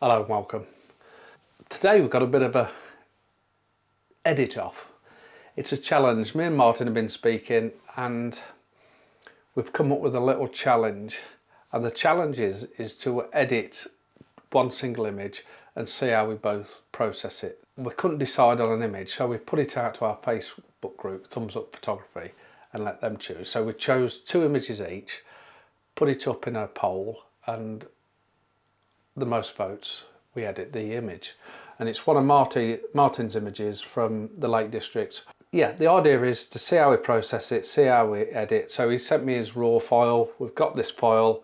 Hello and welcome. Today we've got a bit of a edit off. It's a challenge. Me and Martin have been speaking and we've come up with a little challenge, and the challenge is to edit one single image and see how we both process it. We couldn't decide on an image, so we put it out to our Facebook group, Thumbs Up Photography, and let them choose. So we chose 2 images each, put it up in a poll, and the most votes, we edit the image. And it's one of Martin's images from the Lake District. Yeah, the idea is to see how we process it, see how we edit. So he sent me his raw file. We've got this file,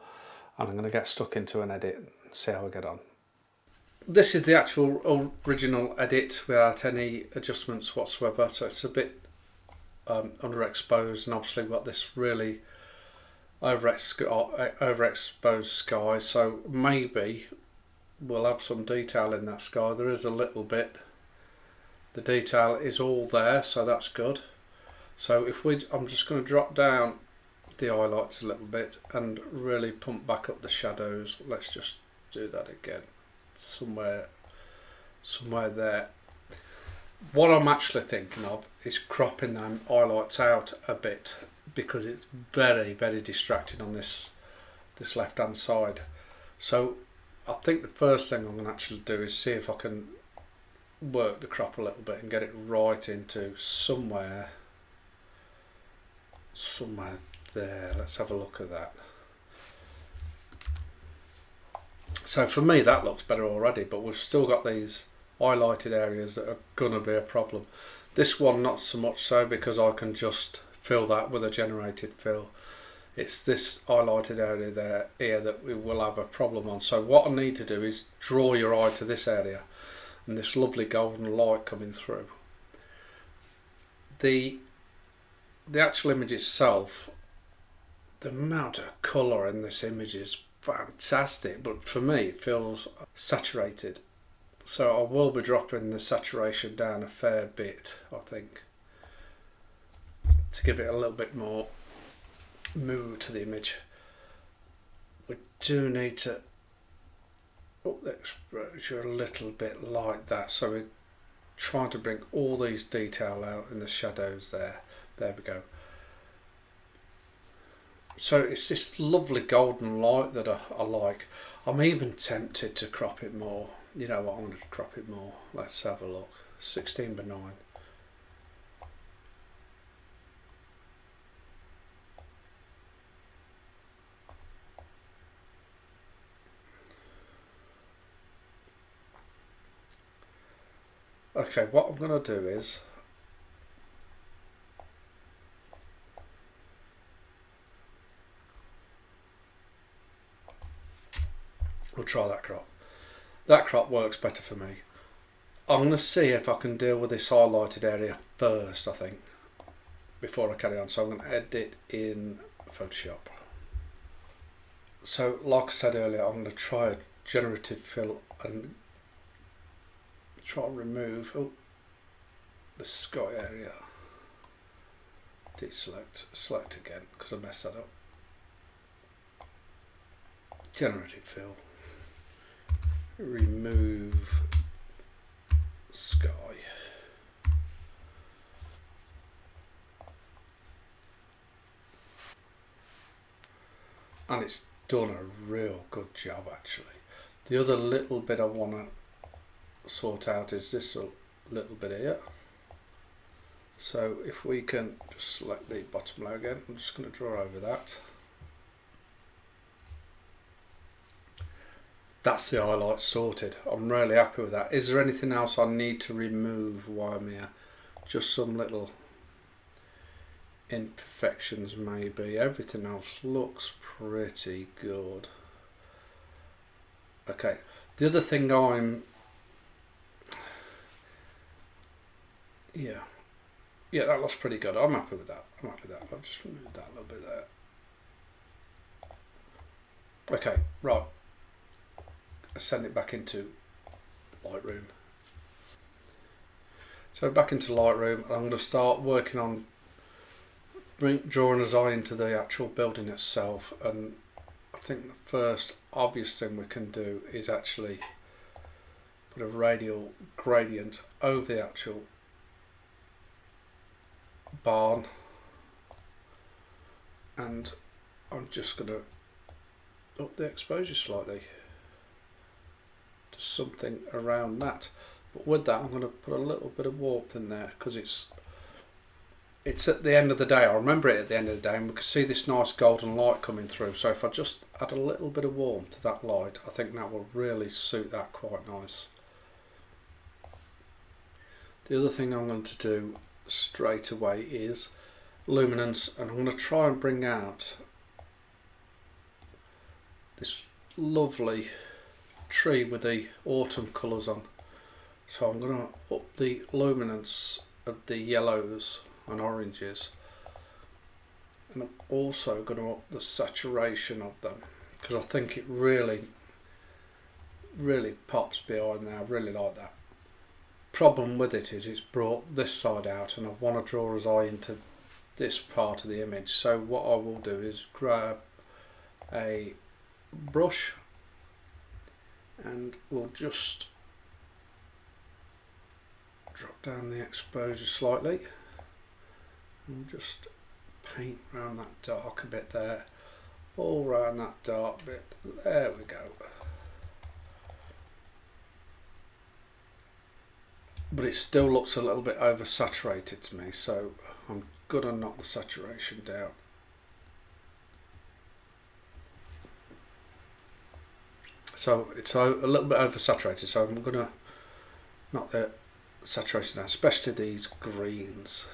and I'm going to get stuck into an edit and see how we get on. This is the actual original edit without any adjustments whatsoever. So it's a bit underexposed, and obviously we've got this really overexposed sky. So maybe we'll have some detail in that sky. There is a little bit. The detail is all there, so that's good. So I'm just going to drop down the highlights a little bit and really pump back up the shadows. Let's just do that again. Somewhere there. What I'm actually thinking of is cropping them highlights out a bit, because it's very, very distracting on this left hand side. So I think the first thing I'm going to actually do is see if I can work the crop a little bit and get it right into somewhere there. Let's have a look at that. So for me that looks better already, but we've still got these highlighted areas that are going to be a problem. This one not so much so, because I can just fill that with a generated fill. It's this highlighted area here that we will have a problem on. So what I need to do is draw your eye to this area and this lovely golden light coming through. The actual image itself, the amount of colour in this image is fantastic, but for me it feels saturated. So I will be dropping the saturation down a fair bit, I think, to give it a little bit more mood to the image. We do need to up the exposure a little bit like that, so we're trying to bring all these detail out in the shadows there. There we go. So it's this lovely golden light that I like. I'm even tempted to crop it more. You know what, I'm going to crop it more. Let's have a look. 16:9. Okay, what I'm going to do is we'll try that crop. That crop works better for me. I'm going to see if I can deal with this highlighted area first, I think, before I carry on. So I'm going to edit in Photoshop. So like I said earlier, I'm going to try a generative fill and try and remove the sky area. Deselect, select again because I messed that up. Generative fill, remove sky. And it's done a real good job actually. The other little bit I want to sort out is this little bit here. So if we can just select the bottom layer again, I'm just going to draw over that. That's the highlight sorted. I'm really happy with that. Is there anything else I need to remove while I'm here? Just some little imperfections maybe. Everything else looks pretty good. Okay, the other thing yeah, that looks pretty good. I'm happy with that. I'll just remove that a little bit there. Okay, right. Send it back into Lightroom. So back into Lightroom, I'm going to start working on drawing his eye into the actual building itself, and I think the first obvious thing we can do is actually put a radial gradient over the actual barn, and I'm just going to up the exposure slightly to something around that. But with that, I'm going to put a little bit of warmth in there because it's at the end of the day. I remember it at the end of the day, and we can see this nice golden light coming through. So if I just add a little bit of warmth to that light, I think that will really suit that quite nice. The other thing I'm going to do straight away is luminance, and I'm going to try and bring out this lovely tree with the autumn colours on. So I'm going to up the luminance of the yellows and oranges, and I'm also going to up the saturation of them because I think it really pops behind there. I really like that. Problem with it is it's brought this side out, and I want to draw his eye into this part of the image. So what I will do is grab a brush and we'll just drop down the exposure slightly and just paint around that dark a bit there, all around that dark bit. There we go. But it still looks a little bit oversaturated to me, so I'm going to knock the saturation down. So it's a little bit oversaturated, so I'm going to knock the saturation down, especially these greens.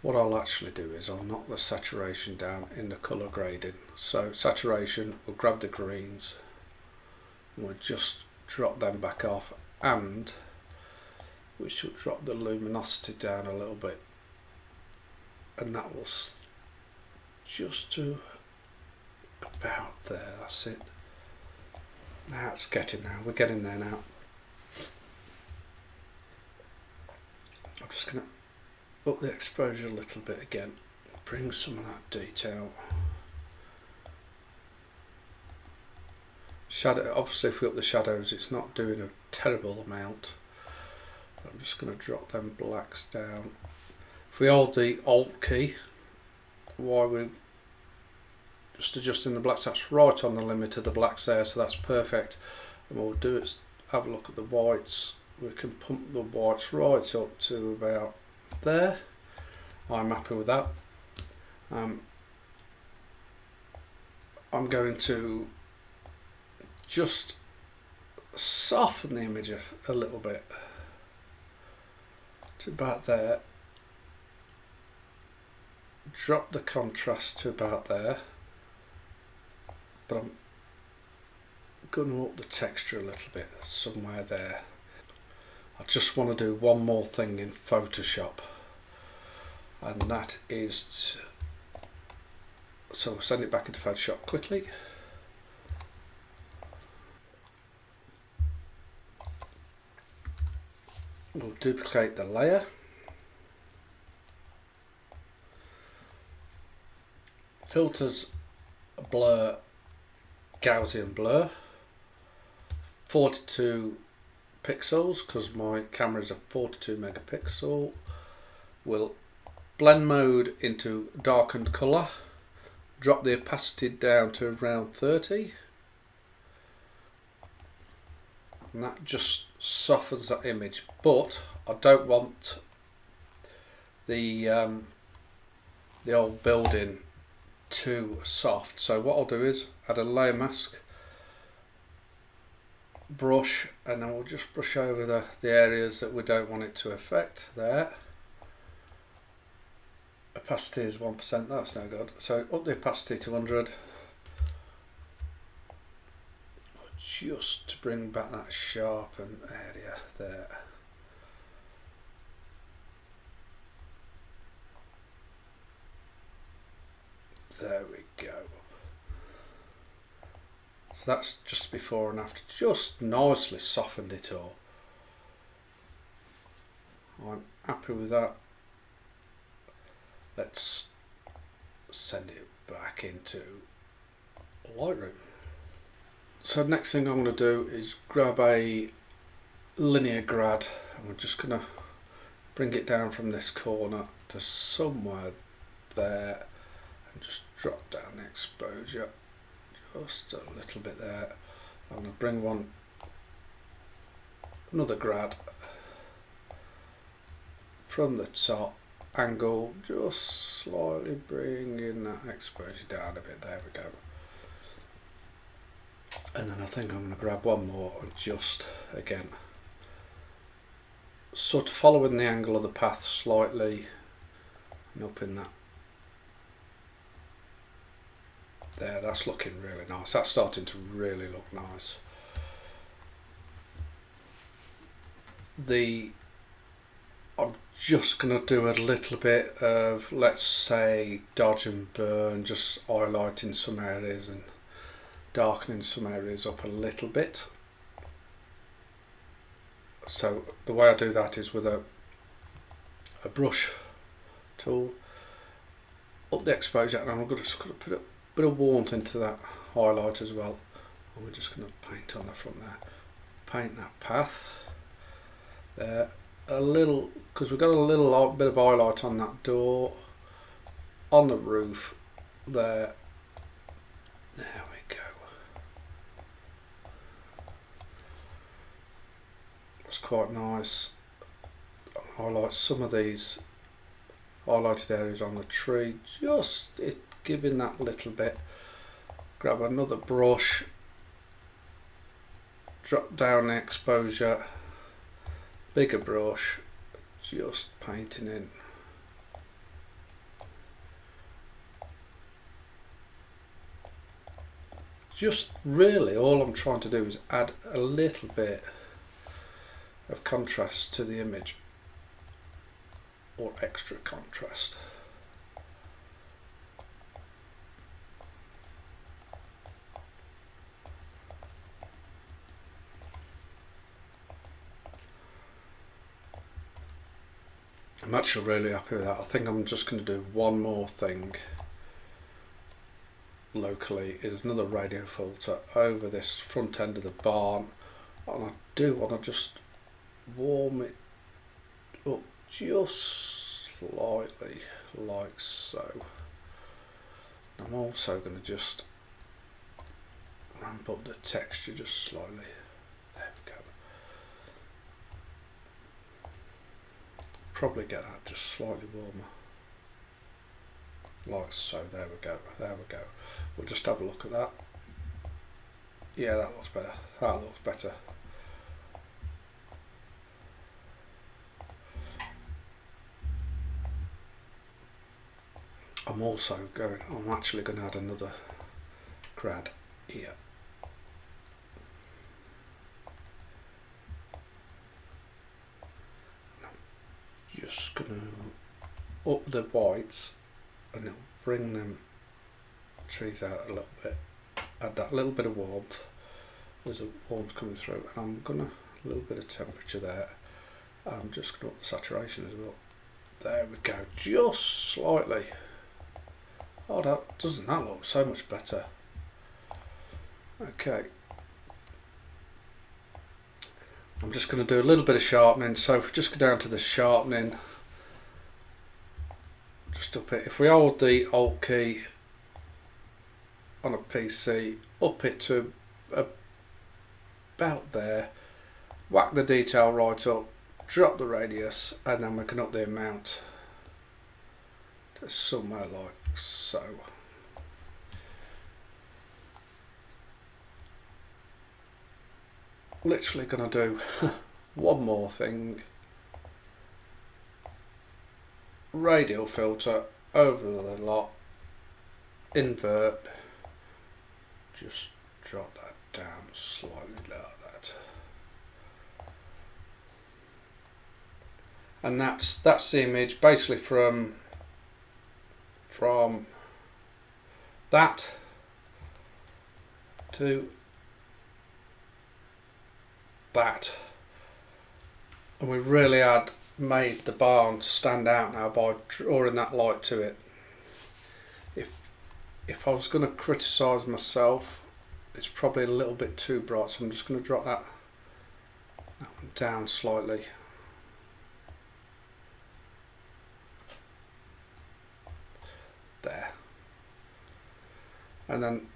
What I'll actually do is I'll knock the saturation down in the colour grading. So saturation, we'll grab the greens and we'll just drop them back off, and we should drop the luminosity down a little bit, and that will just to about there. That's it. Now it's getting there. We're getting there now. I'm just going to up the exposure a little bit again, bring some of that detail. Shadow, obviously if we up the shadows it's not doing a terrible amount. I'm just going to drop them blacks down. If we hold the Alt key while we're just adjusting the blacks, that's right on the limit of the blacks there, so that's perfect. And what we'll do is have a look at the whites. We can pump the whites right up to about there. I'm happy with that. I'm going to just soften the image a little bit to about there. Drop the contrast to about there, but I'm going to up the texture a little bit somewhere there. I just want to do one more thing in Photoshop, and that is so we'll send it back into Photoshop quickly. We'll duplicate the layer, filters, blur, Gaussian blur, 42 pixels because my camera is a 42 megapixel. We'll blend mode into darkened colour, drop the opacity down to around 30, and that just softens that image, but I don't want the old building too soft. So what I'll do is add a layer mask, brush, and then we'll just brush over the areas that we don't want it to affect there. Opacity is 1%, that's no good. So up the opacity to 100, just to bring back that sharpened area there. There we go. So that's just before and after, just nicely softened it all. I'm happy with that. Let's send it back into Lightroom. So next thing I'm going to do is grab a linear grad, and we're just going to bring it down from this corner to somewhere there and just drop down the exposure just a little bit there. I'm going to bring another grad from the top angle, just slightly bringing that exposure down a bit. There we go. And then I think I'm going to grab one more and just again sort of following the angle of the path slightly and up in that. There, that's looking really nice. That's starting to really look nice. I'm just going to do a little bit of, let's say, dodge and burn, just highlighting some areas and darkening some areas up a little bit. So the way I do that is with a brush tool, up the exposure, and I'm just going to put a bit of warmth into that highlight as well. And we're just going to paint on the front there, paint that path there. A little, because we've got a little bit of highlight on that door, on the roof there. There we go. It's quite nice. Highlight some of these highlighted areas on the tree, just giving that little bit. Grab another brush, drop down the exposure, bigger brush, just painting in. Just really all I'm trying to do is add a little bit of contrast to the image, or extra contrast. I'm actually really happy with that. I think I'm just going to do one more thing locally, is another radio filter over this front end of the barn, and I do want to just warm it up just slightly like so. I'm also going to just ramp up the texture just slightly. There we go. Probably get that just slightly warmer like so. There we go, there we go. We'll just have a look at that. Yeah, that looks better, that looks better. I'm actually going to add another grad here. Just going to up the whites, and it'll bring them trees out a little bit. Add that little bit of warmth. There's a warmth coming through, and I'm going to a little bit of temperature there. I'm just going to up the saturation as well. There we go, just slightly. Oh, doesn't that look so much better? Okay. I'm just going to do a little bit of sharpening. So if we just go down to the sharpening, just up it. If we hold the Alt key on a PC, up it to about there, whack the detail right up, drop the radius, and then we can up the amount to somewhere like so. Literally going to do one more thing. Radial filter over the lot, invert, just drop that down slightly like that. And that's the image basically from that to that, and we really had made the barn stand out now by drawing that light to it. If I was going to criticise myself, it's probably a little bit too bright, so I'm just going to drop that down slightly. There. And then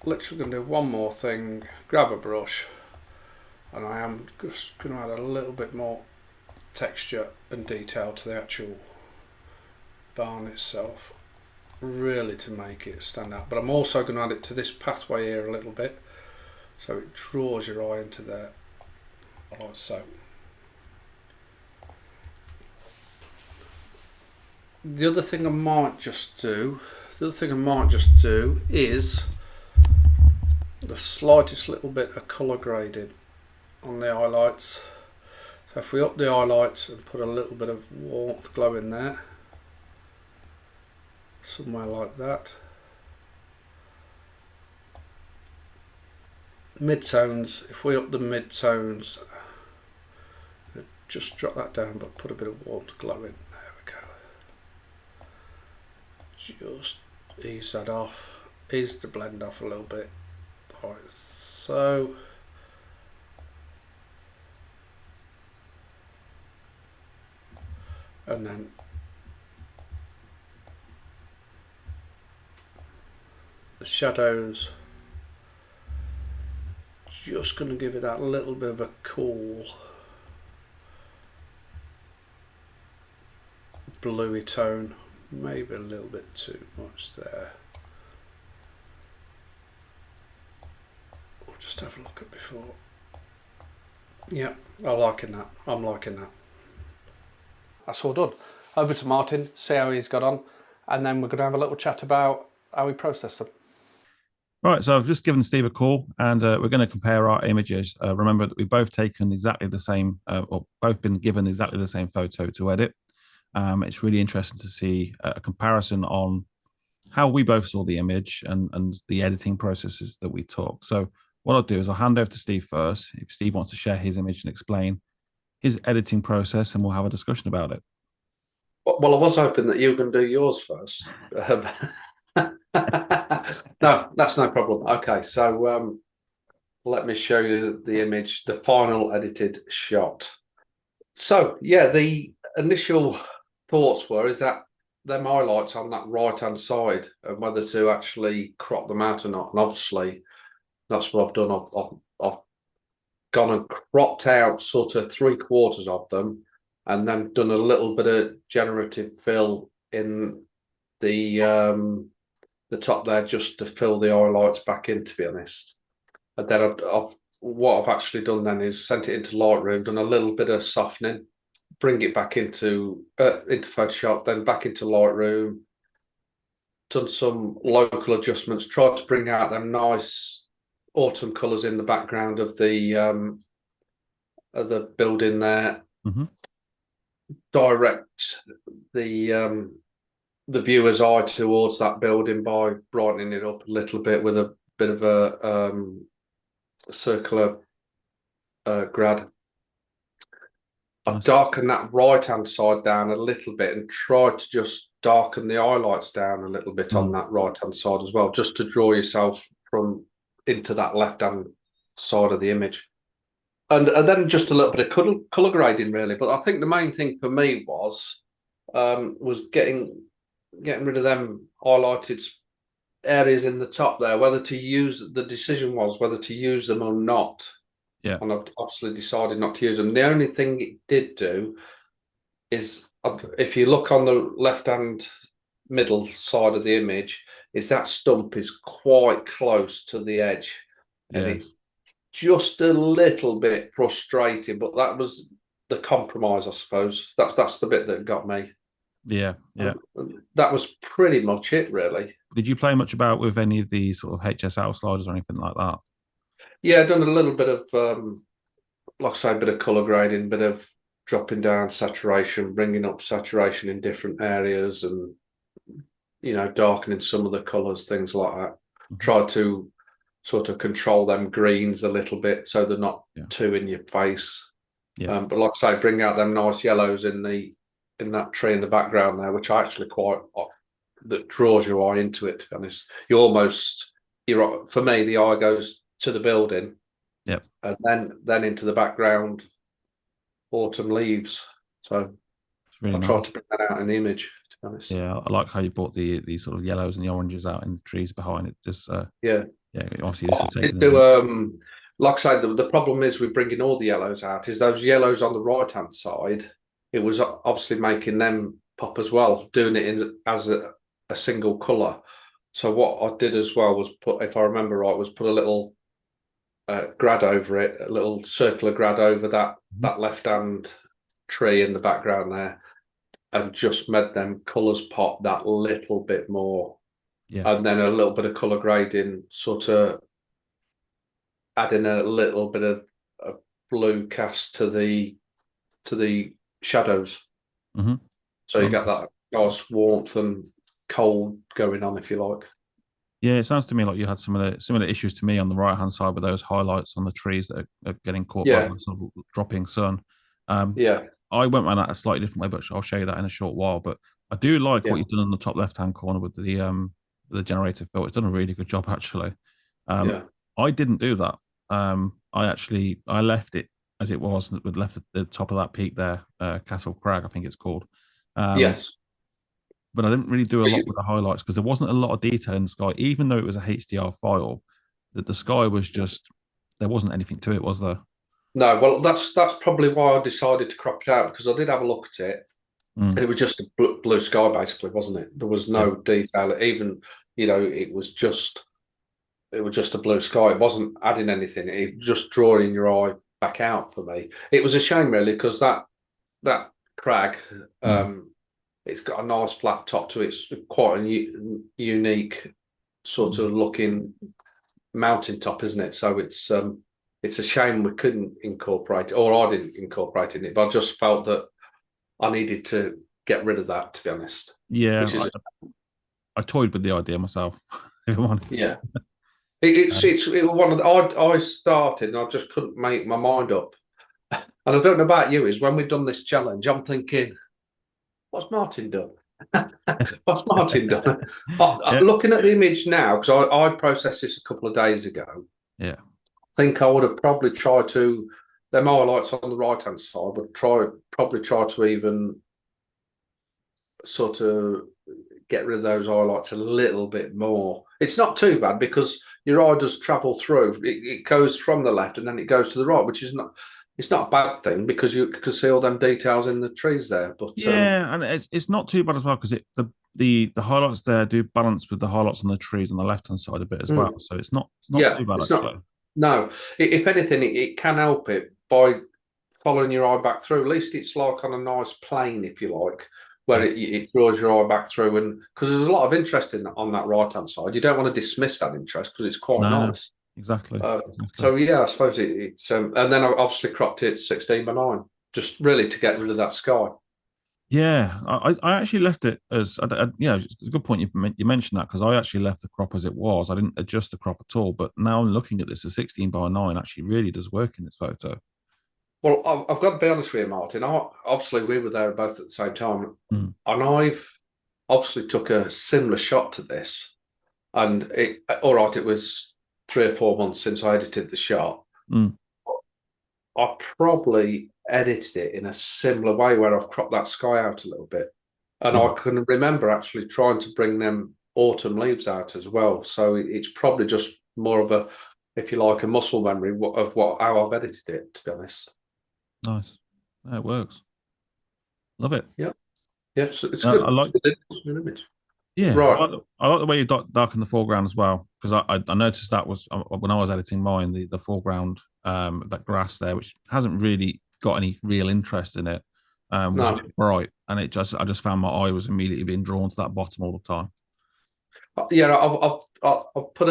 literally going to do one more thing, grab a brush, and I am just going to add a little bit more texture and detail to the actual barn itself, really to make it stand out. But I'm also going to add it to this pathway here a little bit, so it draws your eye into there, like so. The other thing I might just do is the slightest little bit of colour grading on the highlights. So if we up the highlights and put a little bit of warmth glow in there, somewhere like that. Mid-tones, if we up the mid-tones, just drop that down but put a bit of warmth glow in. There we go. Just ease that off, ease the blend off a little bit. Alright, so and then the shadows, just going to give it that little bit of a cool bluey tone, maybe a little bit too much there. We'll just have a look at before. Yeah, I'm liking that. That's all done. Over to Martin, see how he's got on, and then we're going to have a little chat about how we process them. Right, so I've just given Steve a call, and we're going to compare our images. Remember that we've both taken exactly the same, or both been given exactly the same photo to edit. It's really interesting to see a comparison on how we both saw the image and the editing processes that we took. So what I'll do is I'll hand over to Steve first, if Steve wants to share his image and explain his editing process, and we'll have a discussion about it. Well, I was hoping that you were going to do yours first. No, that's no problem. Okay, so let me show you the image, the final edited shot. So yeah, the initial thoughts were is that them highlights on that right hand side and whether to actually crop them out or not. And obviously that's what I've done. I've gone and cropped out sort of 3/4 of them and then done a little bit of generative fill in the top there just to fill the highlights back in, to be honest. And then what I've actually done then is sent it into Lightroom, done a little bit of softening, bring it back into Photoshop, then back into Lightroom, done some local adjustments, tried to bring out them nice autumn colours in the background of the building there. Mm-hmm. Direct the viewer's eye towards that building by brightening it up a little bit with a bit of a circular grad. I've darkened that right hand side down a little bit and tried to just darken the highlights down a little bit on that right hand side as well, just to draw yourself from into that left hand side of the image. And then just a little bit of colour grading really. But I think the main thing for me was getting rid of them highlighted areas in the top there, whether to use, the decision was whether to use them or not. Yeah. And I've obviously decided not to use them. The only thing it did do is, if you look on the left-hand middle side of the image, is that stump is quite close to the edge. And it's just a little bit frustrating, but that was the compromise, I suppose. That's the bit that got me. Yeah. That was pretty much it, really. Did you play much about with any of the sort of HSL sliders or anything like that? Yeah, I've done a little bit of, like I say, a bit of colour grading, a bit of dropping down saturation, bringing up saturation in different areas, and darkening some of the colours, things like that. Mm-hmm. Try to sort of control them greens a little bit so they're not too in your face. Yeah. But like I say, bring out them nice yellows in that tree in the background there, which I actually that draws your eye into it, to be honest. For me, the eye goes to the building, Yep. And then into the background, autumn leaves. So It's really I nice. tried to bring that out in the image, to be honest. Yeah, I like how you brought the sort of yellows and the oranges out in the trees behind it. Just Yeah. yeah, obviously this was Did taken as do a like I say, the problem is with bringing all the yellows out is those yellows on the right hand side. It was obviously making them pop as well, doing it in as a single color. So what I did as well was put, if I remember right, was put a little grad over it, a little circular grad over that left hand tree in the background there, and just made them colours pop that little bit more. yeah. And then a little bit of colour grading, sort of adding a little bit of a blue cast to the shadows. Mm-hmm. So you get that nice warmth and cold going on, if you like. Yeah, it sounds to me like you had similar issues to me on the right hand side with those highlights on the trees that are getting caught by Yeah, the sort of dropping sun. Um, yeah, I went around that a slightly different way, but I'll show you that in a short while. But I do like what yeah, you've done in the top left hand corner with the generative filter. It's done a really good job actually. Um, yeah. I didn't do that. I left it as it was, left the top of that peak there, Castle Crag, I think it's called. Um, Yes. but I didn't really do a lot with the highlights because there wasn't a lot of detail in the sky, even though it was a HDR file. That the sky was just there wasn't anything to it, was there? No, well, that's probably why I decided to crop it out, because I did have a look at it, Mm, and it was just a blue sky, basically, wasn't it? There was yeah, no detail. Even, it was just a blue sky. It wasn't adding anything. It was just drawing your eye back out for me. It was a shame, really, because that crag, mm, it's got a nice flat top to it. It's quite a unique sort of looking mountain top, isn't it? So it's a shame we couldn't incorporate it, or I didn't incorporate it, but I just felt that I needed to get rid of that, to be honest. yeah. Which is I toyed with the idea myself, if I'm honest. yeah. It's Um, it's it was one of the I started and I just couldn't make my mind up. And I don't know about you, is when we've done this challenge, I'm thinking, what's Martin done? What's Martin done? yeah, Looking at the image now, because I processed this a couple of days ago, yeah, I think I would have probably tried to, them highlights on the right hand side, but probably try to even sort of get rid of those highlights a little bit more. It's not too bad because your eye does travel through. It goes from the left and then it goes to the right, which is not. It's not a bad thing because you can see all them details in the trees there. But yeah, and it's not too bad as well because the highlights there do balance with the highlights on the trees on the left hand side a bit as well. So it's not yeah, too bad it's actually. not. No, if anything, it can help it by following your eye back through. At least it's like on a nice plane, if you like, where Yeah, it draws your eye back through. And because there's a lot of interest on that right hand side, you don't want to dismiss that interest because it's quite no, nice. exactly, Uh, exactly. so yeah, I suppose it's and then I obviously cropped it 16:9, just really to get rid of that sky. Yeah, I actually left it as yeah, it's a good point you mentioned that because I actually left the crop as it was. I didn't adjust the crop at all. But now I'm looking at this, a 16:9 actually really does work in this photo. Well, I've got to be honest with you, Martin. Obviously, we were there both at the same time, Mm, and I've obviously took a similar shot to this. And all right, it was 3 or 4 months since I edited the shot. mm, I probably edited it in a similar way where I've cropped that sky out a little bit. And yeah, I can remember actually trying to bring them autumn leaves out as well. So it's probably just more of a, if you like, a muscle memory of how I've edited it, to be honest. nice. Yeah, it works. Love it. Yeah. Yeah, it's I good. It's like a good image. yeah, Right. I like the way you darken the foreground as well because I noticed that was when I was editing mine the foreground that grass there which hasn't really got any real interest in it was a No. bit bright and I just found my eye was immediately being drawn to that bottom all the time. Yeah, I've put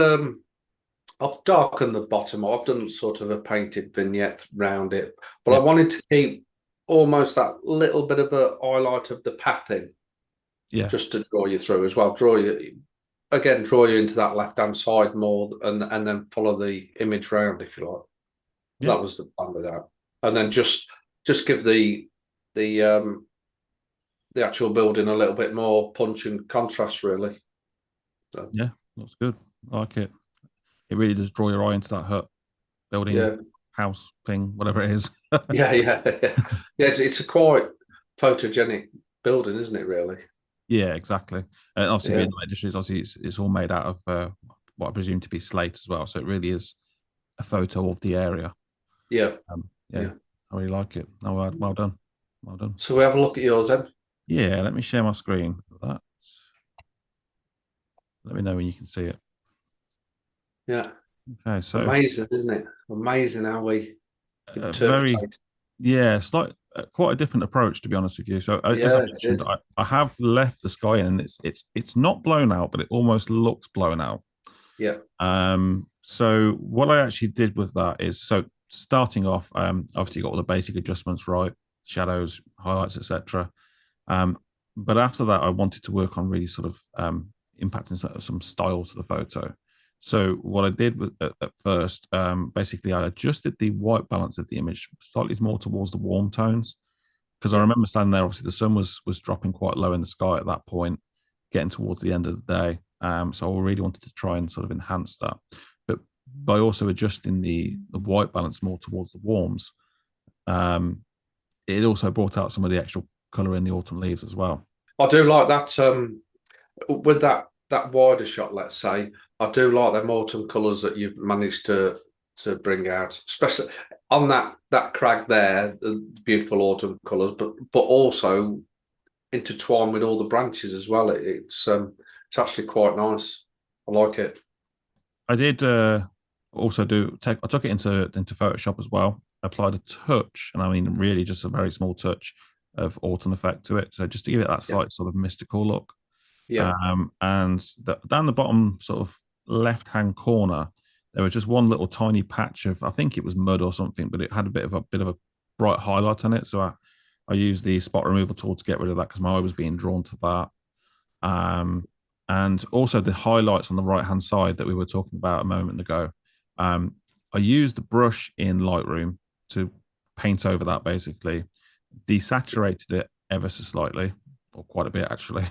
I've darkened the bottom. I've done sort of a painted vignette round it, but I Yeah, wanted to keep almost that little bit of a highlight of the pathing yeah, just to draw you through as well. Draw you into that left hand side more, and then follow the image round if you like. yeah, That was the plan with that, and then just give the the actual building a little bit more punch and contrast, really. So, yeah. Looks good. I like it. It really does draw your eye into that hut. building, Yeah. house thing, whatever it is. Yeah, yeah, yeah. Yeah, it's a quite photogenic building, isn't it, really? Yeah, exactly. And obviously, Yeah. being the industry, obviously it's all made out of what I presume to be slate as well. So it really is a photo of the area. Yeah. Yeah, Yeah. I really like it. Oh, well done, well done. So we have a look at yours then. Yeah, let me share my screen for that. Let me know when you can see it. Yeah. Okay, so Amazing, isn't it? Amazing how we very, interpret. yeah, it's like quite a different approach, to be honest with you. So as I Yeah, it mentioned, is. I have left the sky in, and it's not blown out, but it almost looks blown out. Yeah. So what I actually did with that is, so starting off, obviously got all the basic adjustments right, shadows, highlights, etc. But after that, I wanted to work on really sort of impacting some style to the photo. So what I did at first, basically, I adjusted the white balance of the image slightly more towards the warm tones, because I Yeah. remember standing there. Obviously, the sun was dropping quite low in the sky at that point, getting towards the end of the day. So I really wanted to try and sort of enhance that, but by also adjusting the white balance more towards the warms, um, it also brought out some of the actual color in the autumn leaves as well. I do like that. With that wider shot, let's say, I do like them autumn colours that you've managed to bring out, especially on that crag there, the beautiful autumn colours, but also intertwined with all the branches as well. It's actually quite nice. I like it. I did also I took it into Photoshop as well. Applied a touch, and I mean really just a very small touch of autumn effect to it. So just to give it that Yeah, slight sort of mystical look. yeah, And down the bottom sort of left hand corner, there was just one little tiny patch of, I think it was mud or something, but it had a bit of a bright highlight on it. So I used the spot removal tool to get rid of that because my eye was being drawn to that. Um, and also the highlights on the right hand side that we were talking about a moment ago. I used the brush in Lightroom to paint over that, basically desaturated it ever so slightly, or quite a bit actually,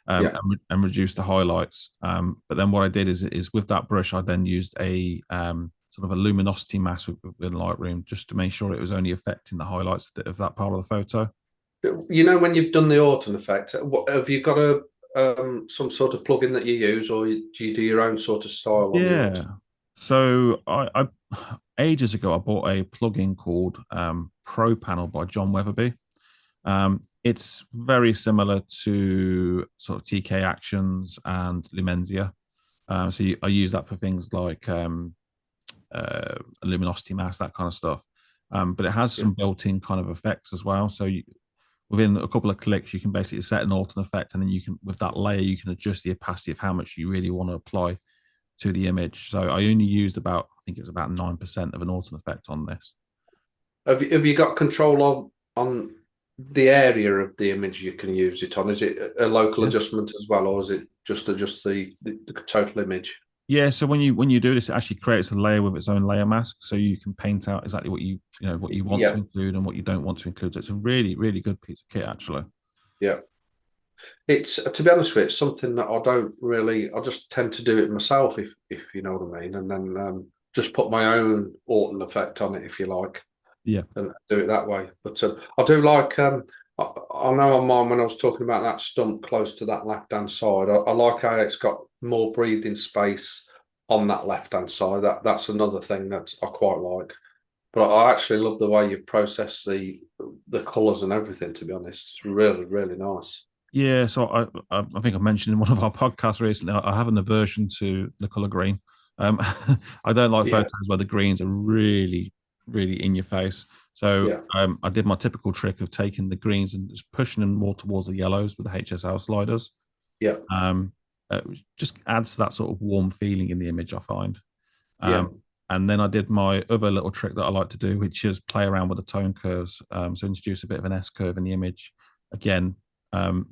yeah. and reduced the highlights. But then what I did is with that brush, I then used a sort of a luminosity mask within Lightroom just to make sure it was only affecting the highlights of that part of the photo. You know, when you've done the autumn effect, have you got a some sort of plugin that you use, or do you do your own sort of style on the Yeah. autumn? So I ages ago I bought a plugin called Pro Panel by John Weatherby. It's very similar to sort of TK Actions and Lumenzia. I use that for things like a luminosity mask, that kind of stuff. But it has Yeah, some built-in kind of effects as well. Within a couple of clicks, you can basically set an autumn effect, and then you can, with that layer, you can adjust the opacity of how much you really want to apply to the image. So I only used about, I think it was about 9% of an autumn effect on this. have you got control on the area of the image you can use it on? Is it a local Yeah. adjustment as well, or is it just adjust the total image? Yeah, so when you do this, it actually creates a layer with its own layer mask, so you can paint out exactly what you want to Yeah, include and what you don't want to include. So it's a really really good piece of kit actually. yeah. It's to be honest with you, it's something that I don't really. I just tend to do it myself, if you know what I mean, and then just put my own autumn effect on it, if you like, Yeah, and do it that way. But I do like. I know on mine when I was talking about that stump close to that left hand side. I like how it's got more breathing space on that left hand side. That's another thing that I quite like. But I actually love the way you process the colours and everything. To be honest, it's really really nice. yeah. So I think I mentioned in one of our podcasts recently, I have an aversion to the color green. Um, I don't like Yeah, photos where the greens are really really in your face. So yeah, I did my typical trick of taking the greens and just pushing them more towards the yellows with the HSL sliders. yeah, Um, just adds to that sort of warm feeling in the image, I find. yeah. And then I did my other little trick that I like to do, which is play around with the tone curves. So introduce a bit of an S curve in the image. Again,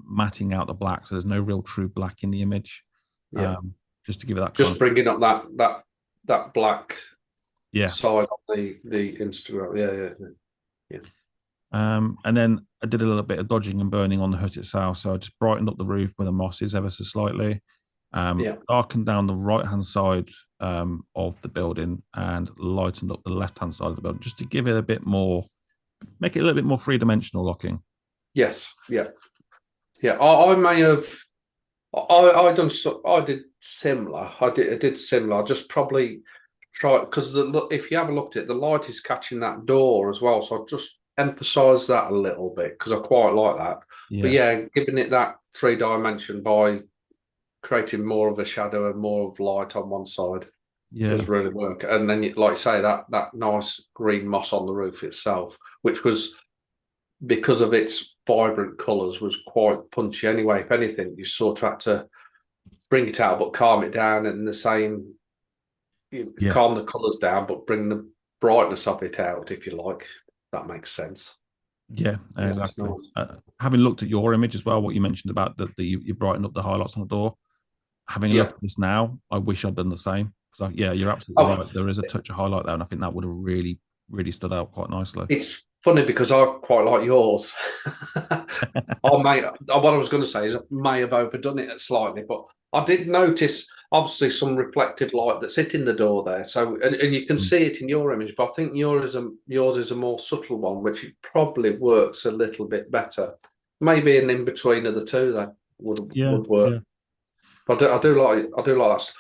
matting out the black, so there's no real true black in the image. Yeah, Um, just to give it that kind just of, bringing up that black yeah. side of the Instagram. Yeah, yeah, And then I did a little bit of dodging and burning on the hut itself. So I just brightened up the roof with the mosses ever so slightly. Yeah. Darkened down the right hand side of the building and lightened up the left hand side of the building, just to give it a bit more, make it a little bit more three dimensional looking. Yes. Yeah. Yeah. I may have. I done. I did similar. I did similar. I just probably try because if you have a look at it, the light is catching that door as well. So I just emphasise that a little bit because I quite like that. But Yeah. yeah, giving it that 3 dimension by creating more of a shadow and more of light on one side Yeah. does really work. And then, like you say, that nice green moss on the roof itself, which was because of its vibrant colours, was quite punchy anyway. If anything, you sort of had to bring it out but calm it down, and the same, you Yeah. calm the colours down but bring the brightness of it out, if you like. That makes sense. Yeah, Yeah, it's exactly. nice. Having looked at your image as well, what you mentioned about that you brighten up the highlights on the door. Having a look Yeah. at this now, I wish I'd done the same. So yeah, you're absolutely Oh, right. There is a touch of highlight there, and I think that would have really, really stood out quite nicely. it's funny because I quite like yours. What I was going to say is I may have overdone it slightly, but I did notice obviously some reflective light that's hitting the door there. So, and you can Mm. see it in your image, but I think yours is a more subtle one, which it probably works a little bit better. Maybe an in between of the two that Yeah, would work. yeah. But I do like that.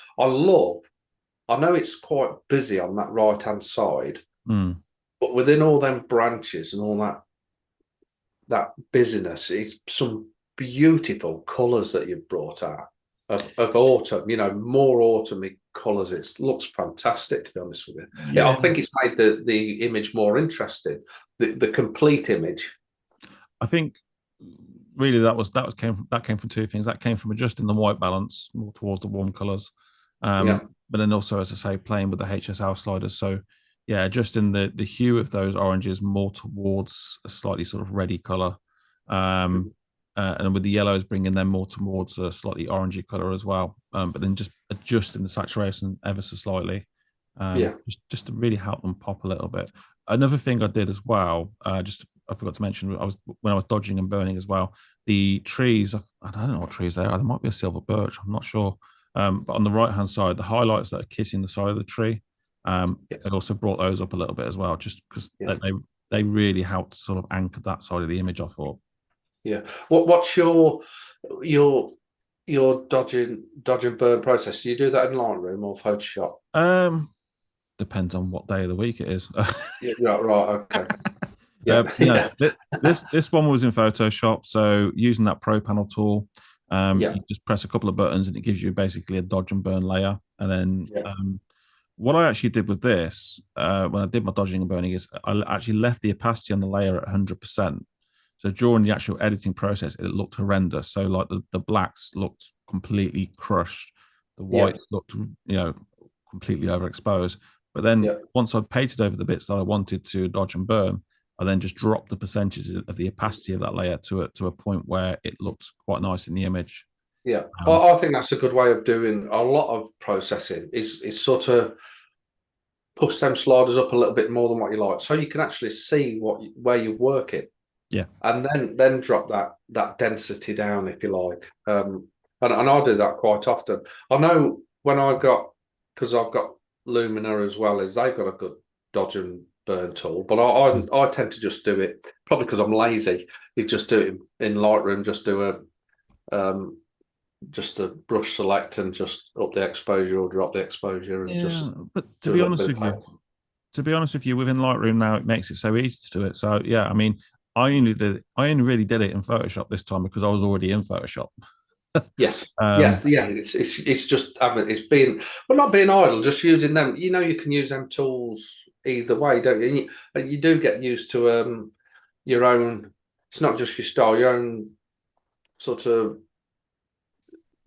I know it's quite busy on that right hand side, Mm. but within all them branches and all that busyness, it's some beautiful colours that you've brought out of autumn. More autumny colours. It looks fantastic, to be honest with you. Yeah, Yeah, I think it's made the image more interesting. The complete image. I think really that came from two things. That came from adjusting the white balance more towards the warm colours, Yeah, but then also, as I say, playing with the HSL sliders. So yeah, adjusting the hue of those oranges more towards a slightly sort of reddy colour, and with the yellows bringing them more towards a slightly orangey colour as well. But then just adjusting the saturation ever so slightly, yeah, just to really help them pop a little bit. Another thing I did as well, just I forgot to mention, when I was dodging and burning as well. The trees, I don't know what trees they are. There might be a silver birch. I'm not sure. But on the right hand side, the highlights that are kissing the side of the tree, yes, I also brought those up a little bit as well, just because yeah, they really helped sort of anchor that side of the image. I thought. yeah. What's your dodge and burn process? Do you do that in Lightroom or Photoshop? Um, Depends on what day of the week it is. Yeah, right, okay. Yeah, No, yeah, this one was in Photoshop. So using that Pro Panel tool, yeah, you just press a couple of buttons and it gives you basically a dodge and burn layer. And then yeah, what I actually did with this when I did my dodging and burning is I actually left the opacity on the layer at 100%. So during the actual editing process, it looked horrendous. So like the blacks looked completely crushed, the yeah, whites looked completely overexposed. But then yeah. once I'd painted over the bits that I wanted to dodge and burn, I then just dropped the percentage of the opacity of that layer to a point where it looked quite nice in the image. Yeah, Um, I think that's a good way of doing a lot of processing. Is sort of push them sliders up a little bit more than what you like, so you can actually see where you're working, yeah, and then drop that density down, if you like. And I do that quite often. I know when because I've got Lumina as well, is they've got a good dodge and burn tool, but I tend to just do it probably because I'm lazy. You just do it in Lightroom, um, just a brush select and just up the exposure or drop the exposure and yeah. just But do a little bit of paint. to be honest with you, within Lightroom now, it makes it so easy to do it. So yeah, I mean, I only really did it in Photoshop this time because I was already in Photoshop. Yes, yeah, um, yeah. It's just having it's being well, not being idle, just using them. You can use them tools either way, don't you? And you do get used to your own. It's not just your style, your own sort of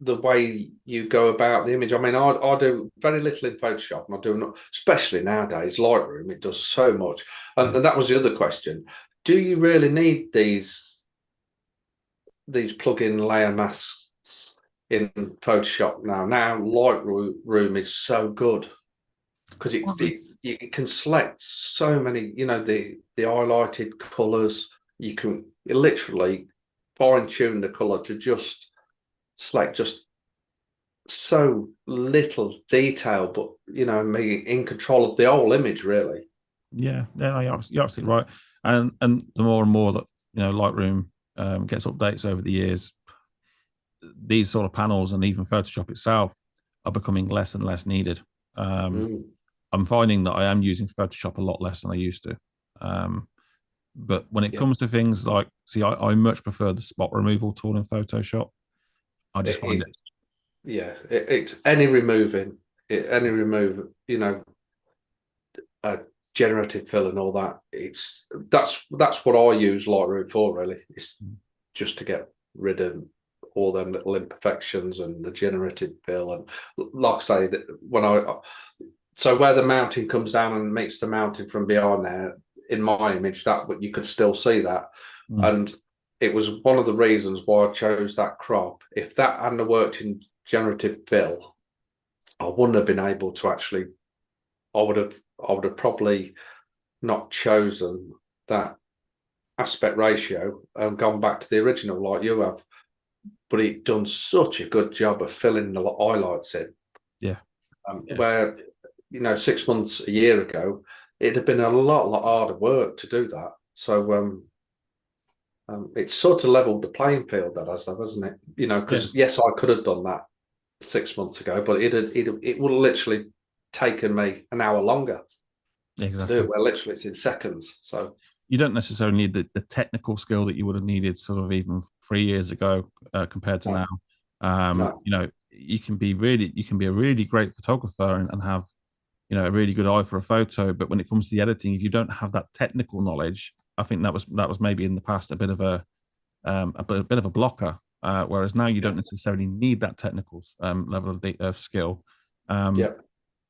the way you go about the image. I mean, I do very little in Photoshop, and I do not, especially nowadays, Lightroom. It does so much, and that was the other question. Do you really need these plug-in layer masks in Photoshop now? Now Lightroom is so good because you can select so many, the highlighted colors. You can literally fine tune the color to just select just so little detail, but me in control of the whole image, really. Yeah, yeah, you're absolutely right. And the more and more that Lightroom gets updates over the years, these sort of panels and even Photoshop itself are becoming less and less needed. Um, Mm, I'm finding that I am using Photoshop a lot less than I used to. But when it yeah, comes to things like, see, I much prefer the spot removal tool in Photoshop. I just it, find it it, yeah, it's any removing, any remove, uh, generative fill and all that. That's what I use Lightroom for, really. It's just to get rid of all them little imperfections and the generative fill. And like I say, that when I so where the mountain comes down and meets the mountain from behind there, in my image, that but you could still see that. mm, And it was one of the reasons why I chose that crop. If that hadn't worked in generative fill, I wouldn't have been able to actually. I would have probably not chosen that aspect ratio and gone back to the original like you have. But it done such a good job of filling the highlights in. yeah, yeah, Where 6 months, a year ago, it'd have been a lot harder work to do that. So it's sort of leveled the playing field, that has, though, hasn't it? yeah, Because yes, I could have done that 6 months ago, but it would have literally taken me an hour longer to do exactly. it. Where literally it's in seconds. So You don't necessarily need the technical skill that you would have needed sort of even 3 years ago compared to no, now. no, You can be a really great photographer and have a really good eye for a photo, but when it comes to the editing, if you don't have that technical knowledge, I think that was maybe in the past a bit of a bit of a blocker. Whereas now you yeah, don't necessarily need that technical level of skill. yeah,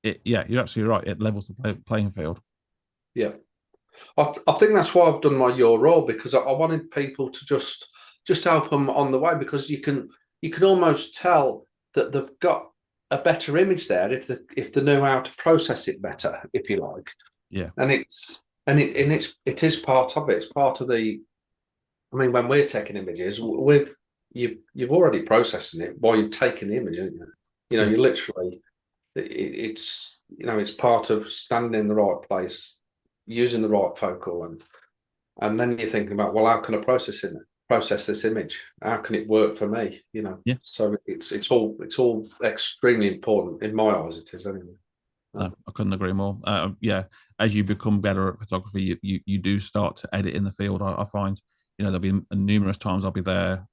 Yeah, you're absolutely right. It levels the playing field. yeah. I think that's why I've done my your role, because I wanted people to just help them on the way, because you can almost tell that they've got a better image there if they know how to process it better, if you like. Yeah, And it is part of it. It's part of the. I mean, when we're taking images, you've already processing it while you're taking the image, aren't you? yeah, You literally it's part of standing in the right place, using the right focal length, and then you're thinking about, well, how can I process this image? How can it work for me? yeah. So it's all extremely important in my eyes. It is anyway. No, I couldn't agree more. Yeah, as you become better at photography, you do start to edit in the field. I find, there'll be numerous times I'll be there,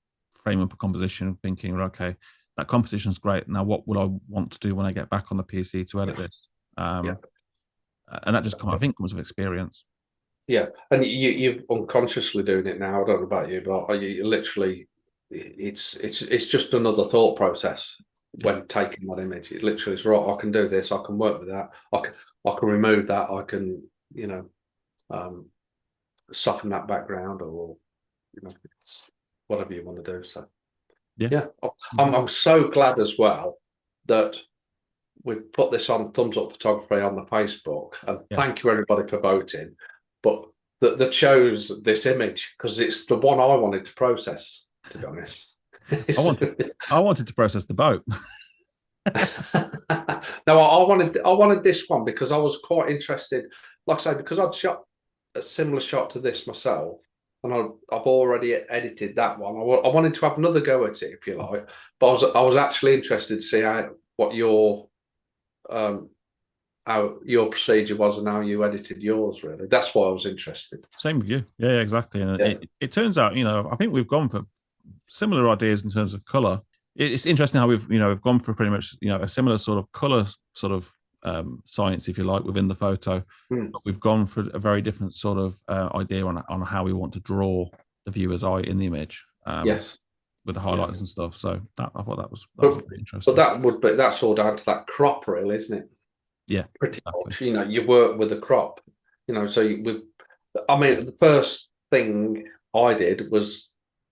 frame up a composition, thinking, okay, that composition's great. Now, what would I want to do when I get back on the PC to edit this? Yeah, And that just I think comes with experience. yeah, and you're unconsciously doing it now. I don't know about you, but you literally, it's just another thought process Yeah, when taking that image. It literally is right. I can do this. I can work with that. I can remove that. I can um, soften that background, or it's whatever you want to do. So yeah, yeah, I'm so glad as well that we've put this on Thumbs Up Photography on the Facebook, and yeah. thank you everybody for voting. But that chose this image because it's the one I wanted to process. To be honest, I wanted, I wanted to process the boat. no, I wanted this one because I was quite interested. Like I say, because I'd shot a similar shot to this myself, and I've already edited that one. I wanted to have another go at it, if you like. But I was actually interested to see what um, how your procedure was and how you edited yours. Really, that's why I was interested. Same with you. Yeah, exactly. And Yeah, it turns out, I think we've gone for similar ideas in terms of color. It's interesting how we've gone for pretty much a similar sort of color sort of science, if you like, within the photo. mm. But we've gone for a very different sort of idea on how we want to draw the viewer's eye in the image Yes, with the yeah. highlighters and stuff. So I thought that was But very but interesting. that's all down to that crop, really, isn't it? Yeah, Pretty exactly. much. You work with the crop. So I mean, the first thing I did was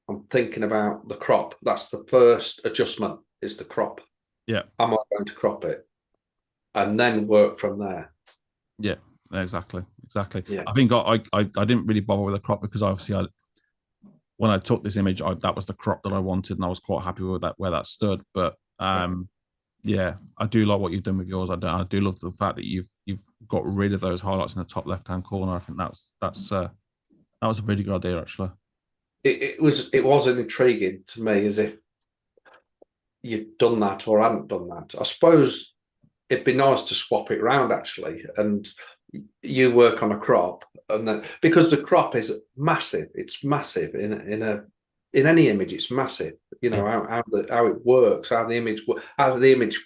I'm thinking about the crop. That's the first adjustment, is the crop. Yeah, Am I going to crop it? And then work from there. yeah, exactly, exactly. Yeah. I think I didn't really bother with the crop because obviously when I took this image, that was the crop that I wanted, and I was quite happy with that where that stood. But Yeah. Yeah, I do like what you've done with yours. I do love the fact that you've got rid of those highlights in the top left hand corner. I think that was a really good idea, actually. It was an intriguing to me as if you'd done that or hadn't done that. I suppose it'd be nice to swap it around actually, and you work on a crop, and then because the crop is massive, it's massive in any image, it's massive. You know Yeah, how it works, how the image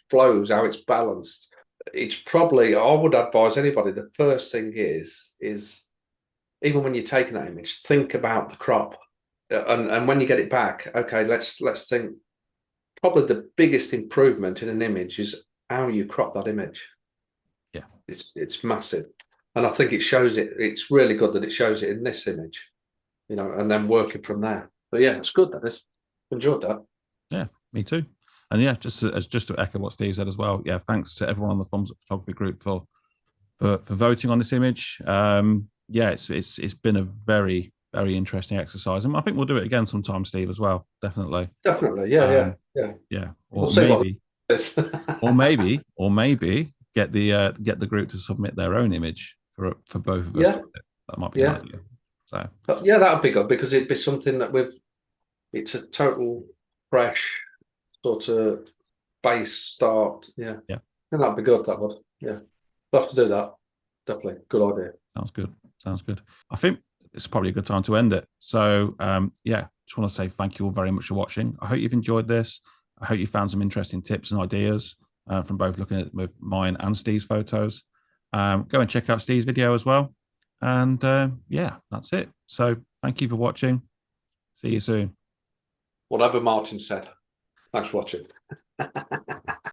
flows, how it's balanced. It's probably I would advise anybody the first thing is even when you're taking that image, think about the crop, and when you get it back, okay, let's think. Probably the biggest improvement in an image is how you crop that image. yeah, It's massive, and I think it shows it. It's really good that it shows it in this image, and then working from there. But yeah, it's good. That is enjoyed that. yeah. Me too. And yeah, just to echo what Steve said as well. Yeah, thanks to everyone on the Thumbs Up Photography group for voting on this image. Yeah, it's been a very interesting exercise, and I think we'll do it again sometime, Steve, as well. Definitely. Definitely, yeah, yeah, Um, yeah. yeah, We'll see what it is. or maybe get the group to submit their own image for both of us. Yeah, That might be an yeah, idea. So yeah. That would be good because it'd be something that we've. It's a total fresh sort of base start. Yeah, yeah, and that'd be good. That would. Yeah, we'll have to do that. Definitely, good idea. sounds good. Sounds good. I think it's probably a good time to end it. So yeah, just want to say thank you all very much for watching. I hope you've enjoyed this. I hope you found some interesting tips and ideas from both looking at with mine and Steve's photos. Go and check out Steve's video as well. And yeah, that's it. So thank you for watching. See you soon. Whatever Martin said. Thanks for watching.